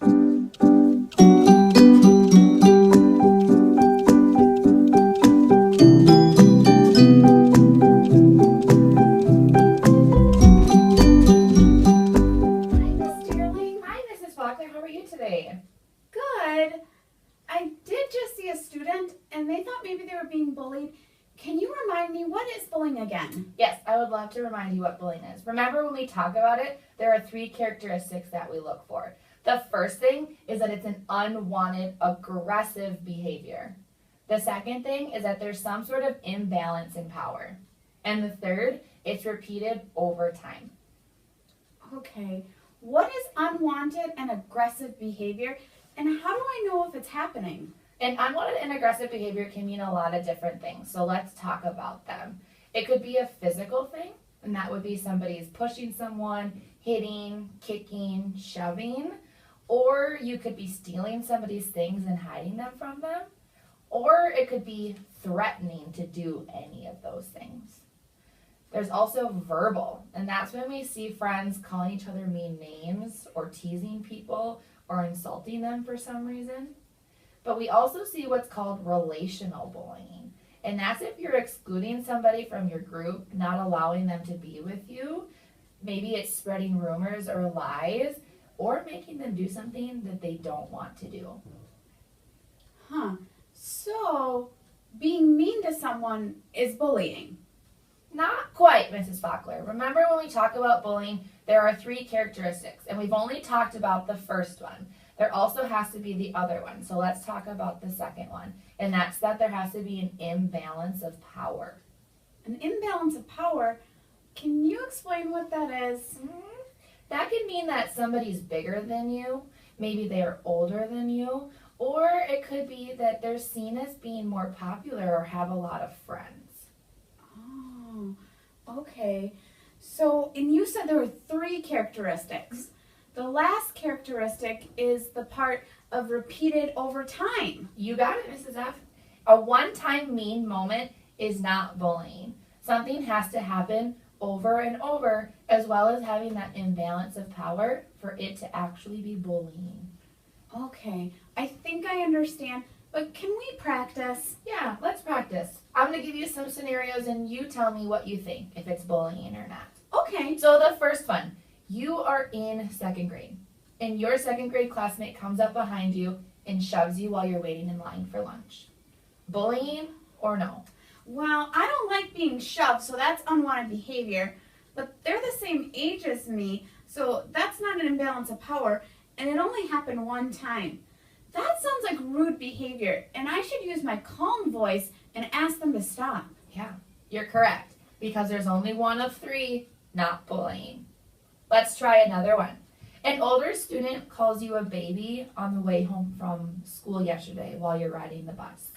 Hi, Mrs. Faulkner. How are you today? Good. I did just see a student and they thought maybe they were being bullied. Can you remind me, what is bullying again? Yes, I would love to remind you what bullying is. Remember, when we talk about it, there are 3 characteristics that we look for. The first thing is that it's an unwanted, aggressive behavior. The second thing is that there's some sort of imbalance in power. And the third, it's repeated over time. Okay. What is unwanted and aggressive behavior, and how do I know if it's happening? And unwanted and aggressive behavior can mean a lot of different things, so let's talk about them. It could be a physical thing, and that would be somebody's pushing someone, hitting, kicking, shoving, or you could be stealing somebody's things and hiding them from them, or it could be threatening to do any of those things. There's also verbal, and that's when we see friends calling each other mean names or teasing people or insulting them for some reason. But we also see what's called relational bullying, and that's if you're excluding somebody from your group, not allowing them to be with you. Maybe it's spreading rumors or lies, or making them do something that they don't want to do. So, being mean to someone is bullying. Not quite, Mrs. Faulkner. Remember, when we talk about bullying, there are 3 characteristics, and we've only talked about the first one. There also has to be the other one, so let's talk about the second one, and that's that there has to be an imbalance of power. An imbalance of power? Can you explain what that is? That could mean that somebody's bigger than you, maybe they're older than you, or it could be that they're seen as being more popular or have a lot of friends. Okay, so, and you said there were 3 characteristics. The last characteristic is the part of repeated over time. You got it, Mrs. F. A one-time mean moment is not bullying. Something has to happen over and over, as well as having that imbalance of power for it to actually be bullying. Okay, I think I understand, but can we practice? Yeah, let's practice. I'm going to give you some scenarios and you tell me what you think, if it's bullying or not. Okay. So the first one, you are in 2nd grade and your 2nd grade classmate comes up behind you and shoves you while you're waiting in line for lunch. Bullying or no? Well, I don't like being shoved, so that's unwanted behavior, but they're the same age as me, so that's not an imbalance of power, and it only happened one time. That sounds like rude behavior, and I should use my calm voice and ask them to stop. Yeah, you're correct, because there's only one of 3, not bullying. Let's try another one. An older student calls you a baby on the way home from school yesterday while you're riding the bus.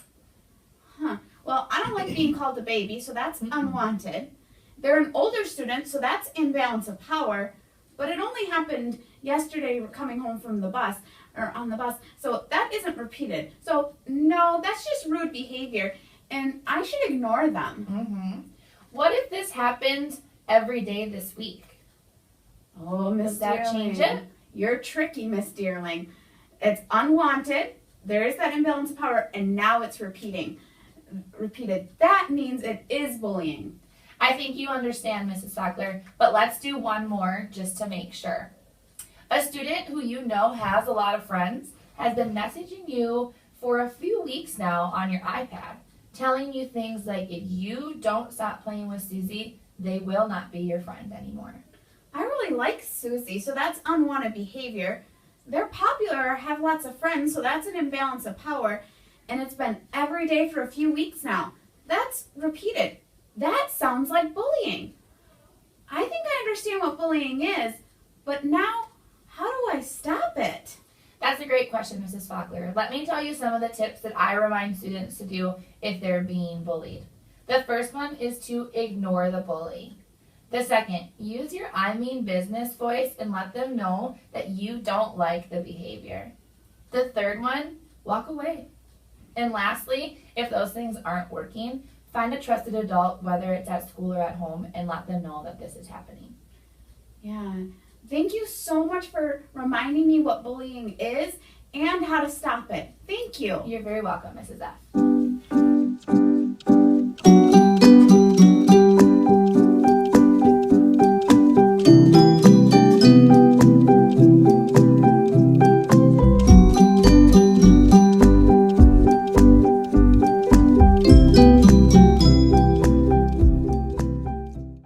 Well, I don't like being called a baby, so that's unwanted. They're an older student, so that's imbalance of power, but it only happened yesterday coming home from the bus, or on the bus, so that isn't repeated. So, no, that's just rude behavior, and I should ignore them. What if this happened every day this week? Oh, Miss Does that Dearling, change it? You're tricky, Miss Dearling. It's unwanted, there is that imbalance of power, and now it's repeated. That means it is bullying. I think you understand, Mrs. Faulkner, but let's do one more just to make sure. A student who you know has a lot of friends has been messaging you for a few weeks now on your iPad, telling you things like, if you don't stop playing with Susie, they will not be your friend anymore. I really like Susie, so that's unwanted behavior. They're popular or have lots of friends, so that's an imbalance of power, and it's been every day for a few weeks now. That's repeated. That sounds like bullying. I think I understand what bullying is, but now, how do I stop it? That's a great question, Mrs. Faulkner. Let me tell you some of the tips that I remind students to do if they're being bullied. The first one is to ignore the bully. The second, use your I mean business voice and let them know that you don't like the behavior. The third one, walk away. And lastly, if those things aren't working, find a trusted adult, whether it's at school or at home, and let them know that this is happening. Yeah, Thank you so much for reminding me what bullying is and how to stop it. Thank you. You're very welcome, Mrs. F.